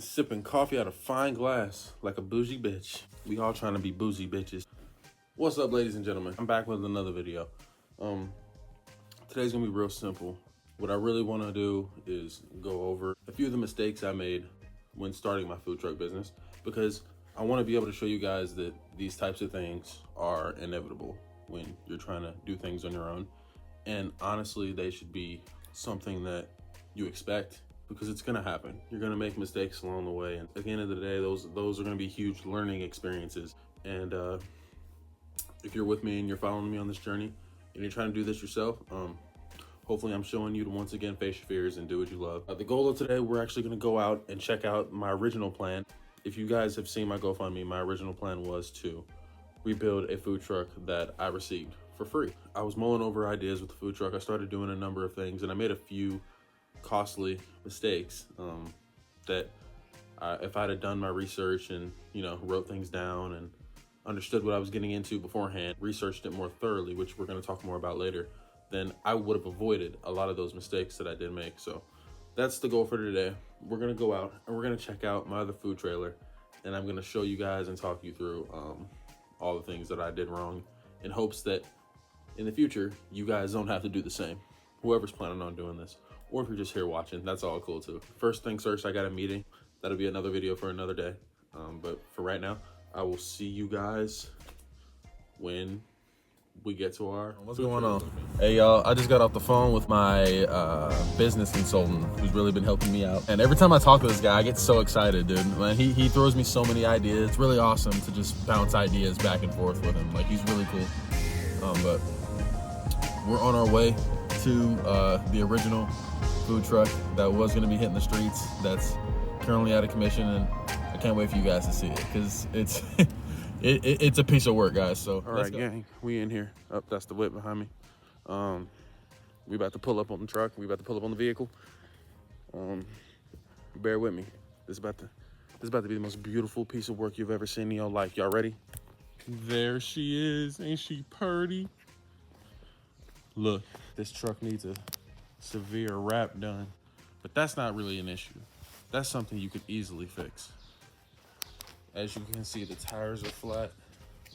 Sipping coffee out of fine glass like a bougie bitch. We all trying to be bougie bitches. What's up, ladies and gentlemen? I'm back with another video. Today's gonna be real simple. What I really want to do is go over a few of the mistakes I made when starting my food truck business, because I want to be able to show you guys that these types of things are inevitable when you're trying to do things on your own. And honestly, they should be something that you expect, because it's gonna happen. You're gonna make mistakes along the way, and at the end of the day, those are gonna be huge learning experiences. And if you're with me and you're following me on this journey and you're trying to do this yourself, hopefully I'm showing you to once again face your fears and do what you love. The goal of today, we're actually gonna go out and check out my original plan. If you guys have seen my GoFundMe, my original plan was to rebuild a food truck that I received for free. I was mulling over ideas with the food truck. I started doing a number of things, and I made a few costly mistakes that if I'd have done my research and wrote things down and understood what I was getting into beforehand, researched it more thoroughly, which we're going to talk more about later, then I would have avoided a lot of those mistakes that I did make. So that's the goal for today. We're going to go out and we're going to check out my other food trailer, and I'm going to show you guys and talk you through all the things that I did wrong, in hopes that in the future you guys don't have to do the same, whoever's planning on doing this. Or if you're just here watching, that's all cool too. First things first, I got a meeting. That'll be another video for another day. But for right now, I will see you guys when we get to our... What's going on? Hey y'all, I just got off the phone with my business consultant, who's really been helping me out. And every time I talk to this guy, I get so excited, dude. Man, he throws me so many ideas. It's really awesome to just bounce ideas back and forth with him. Like, he's really cool. But we're on our way to the original food truck that was going to be hitting the streets, that's currently out of commission, and I can't wait for you guys to see it, because it's it's a piece of work, guys. So all right, gang, we in here. That's the whip behind me. We about to pull up on the truck. We about to pull up on the vehicle. Bear with me. This is about to be the most beautiful piece of work you've ever seen in your life. Y'all ready? There she is. Ain't she purty? Look, this truck needs a severe wrap done, but that's not really an issue. That's something you could easily fix. As you can see, the tires are flat.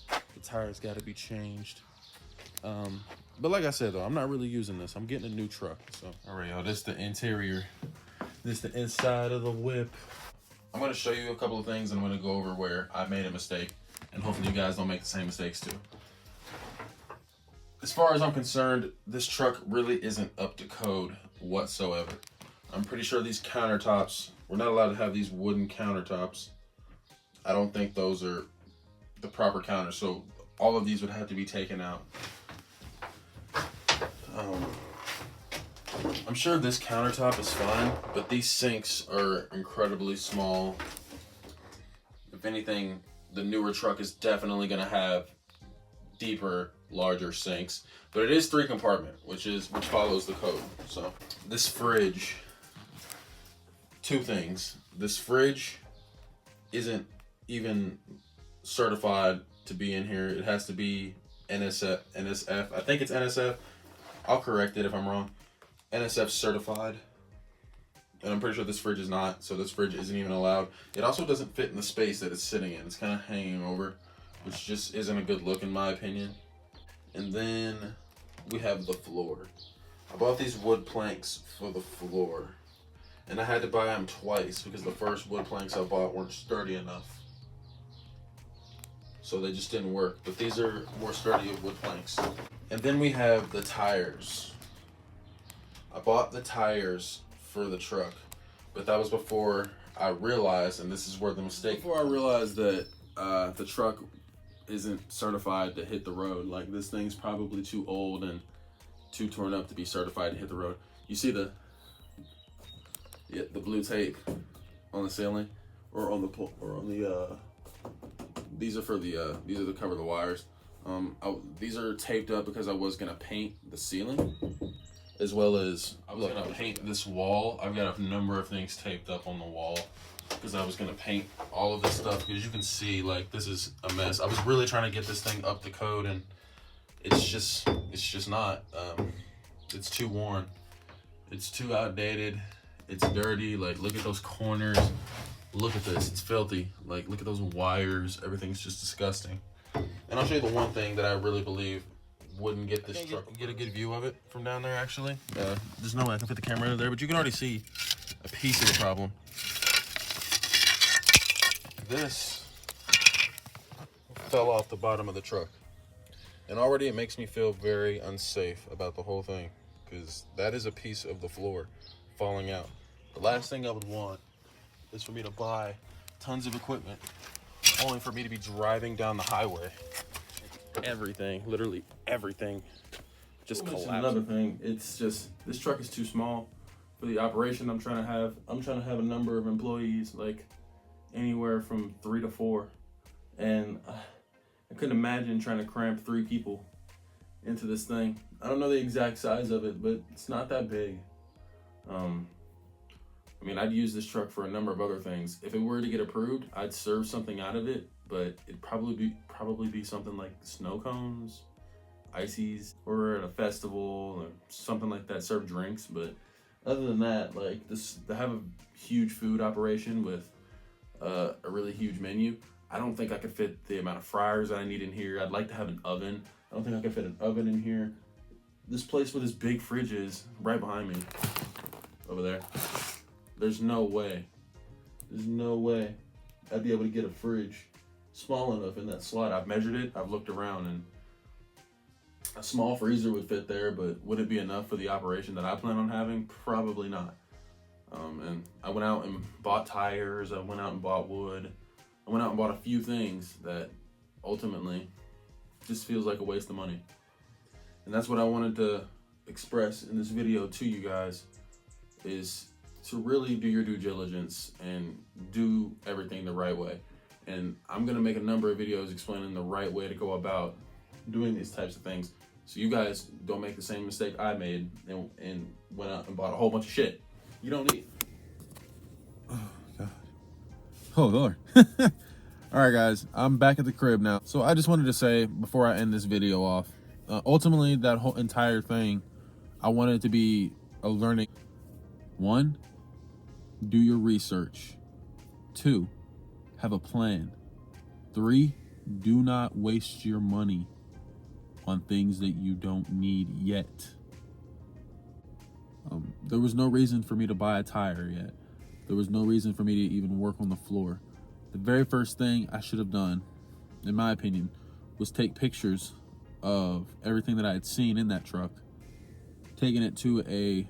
The tires got to be changed. But like I said, though, I'm not really using this. I'm getting a new truck. So, all right, y'all, this is the interior. This is the inside of the whip. I'm going to show you a couple of things, and I'm going to go over where I made a mistake, and hopefully you guys don't make the same mistakes too. As far as I'm concerned, this truck really isn't up to code whatsoever. I'm pretty sure these countertops, we're not allowed to have these wooden countertops. I don't think those are the proper counters, so all of these would have to be taken out. I'm sure this countertop is fine, but these sinks are incredibly small. If anything, the newer truck is definitely going to have deeper, larger sinks, but it is 3-compartment, which follows the code. So this fridge, two things. This fridge isn't even certified to be in here. It has to be NSF. I think it's NSF. I'll correct it if I'm wrong. NSF certified. And I'm pretty sure this fridge is not, so this fridge isn't even allowed. It also doesn't fit in the space that it's sitting in. It's kind of hanging over, which just isn't a good look in my opinion. And then we have the floor. I bought these wood planks for the floor, and I had to buy them twice because the first wood planks I bought weren't sturdy enough. So they just didn't work, but these are more sturdy wood planks. And then we have the tires. I bought the tires for the truck, but that was before I realized, and this is where the mistake, before I realized that the truck isn't certified to hit the road. Like, this thing's probably too old and too torn up to be certified to hit the road. You see the blue tape on the ceiling, or on the these are for the these are to cover the wires. These are taped up because I was gonna paint the ceiling, as well as I was gonna paint this wall. I've got a number of things taped up on the wall because I was gonna paint all of this stuff, because you can see, like, this is a mess. I was really trying to get this thing up to code, and it's just not. It's too worn. It's too outdated. It's dirty. Like, look at those corners. Look at this, it's filthy. Like, look at those wires, everything's just disgusting. And I'll show you the one thing that I really believe wouldn't get this truck. Get a good view of it from down there, actually. There's no way I can fit the camera in there, but you can already see a piece of the problem. This fell off the bottom of the truck. And already it makes me feel very unsafe about the whole thing, because that is a piece of the floor falling out. The last thing I would want is for me to buy tons of equipment only for me to be driving down the highway. Everything, literally everything, just collapsed. Another thing, it's just, this truck is too small for the operation I'm trying to have. I'm trying to have a number of employees, like anywhere from 3 to 4. And I couldn't imagine trying to cramp 3 people into this thing. I don't know the exact size of it, but it's not that big. I mean, I'd use this truck for a number of other things. If it were to get approved, I'd serve something out of it, but it'd probably be something like snow cones, ices, or at a festival or something like that, serve drinks. But other than that, like this, to have a huge food operation with a really huge menu, I don't think I could fit the amount of fryers that I need in here. I'd like to have an oven. I don't think I could fit an oven in here. This place with this big fridge is right behind me over there. There's no way I'd be able to get a fridge small enough in that slot. I've measured it, I've looked around, and a small freezer would fit there, but would it be enough for the operation that I plan on having? Probably not. And I went out and bought tires, I went out and bought wood, I went out and bought a few things that ultimately just feels like a waste of money. And that's what I wanted to express in this video to you guys, is to really do your due diligence and do everything the right way. And I'm gonna make a number of videos explaining the right way to go about doing these types of things, so you guys don't make the same mistake I made and went out and bought a whole bunch of shit you don't need. Oh God. Oh Lord. All right, guys, I'm back at the crib now. So I just wanted to say before I end this video off, ultimately that whole entire thing, I wanted it to be a learning. 1, do your research. 2, have a plan. 3, do not waste your money on things that you don't need yet. There was no reason for me to buy a tire yet. There was no reason for me to even work on the floor. The very first thing I should have done, in my opinion, was take pictures of everything that I had seen in that truck, taking it to a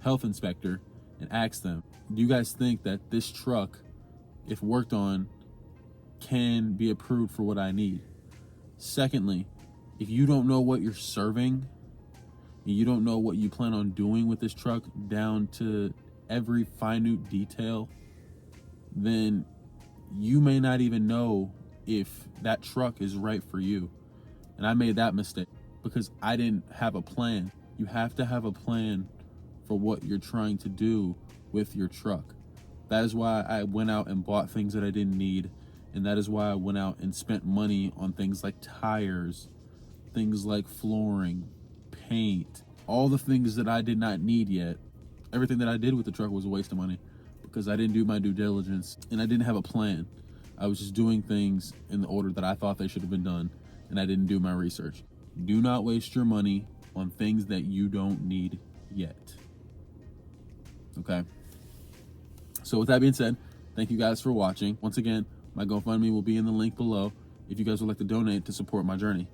health inspector, and ask them, do you guys think that this truck, if worked on, can be approved for what I need? Secondly, if you don't know what you're serving, and you don't know what you plan on doing with this truck down to every minute detail, then you may not even know if that truck is right for you. And I made that mistake because I didn't have a plan. You have to have a plan for what you're trying to do with your truck. That is why I went out and bought things that I didn't need, and that is why I went out and spent money on things like tires, things like flooring, paint, all the things that I did not need yet. Everything that I did with the truck was a waste of money because I didn't do my due diligence and I didn't have a plan. I was just doing things in the order that I thought they should have been done, and I didn't do my research. Do not waste your money on things that you don't need yet. Okay? So with that being said, thank you guys for watching. Once again, my GoFundMe will be in the link below if you guys would like to donate to support my journey.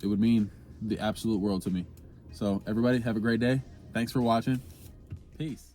It would mean the absolute world to me. So everybody, have a great day. Thanks for watching. Peace.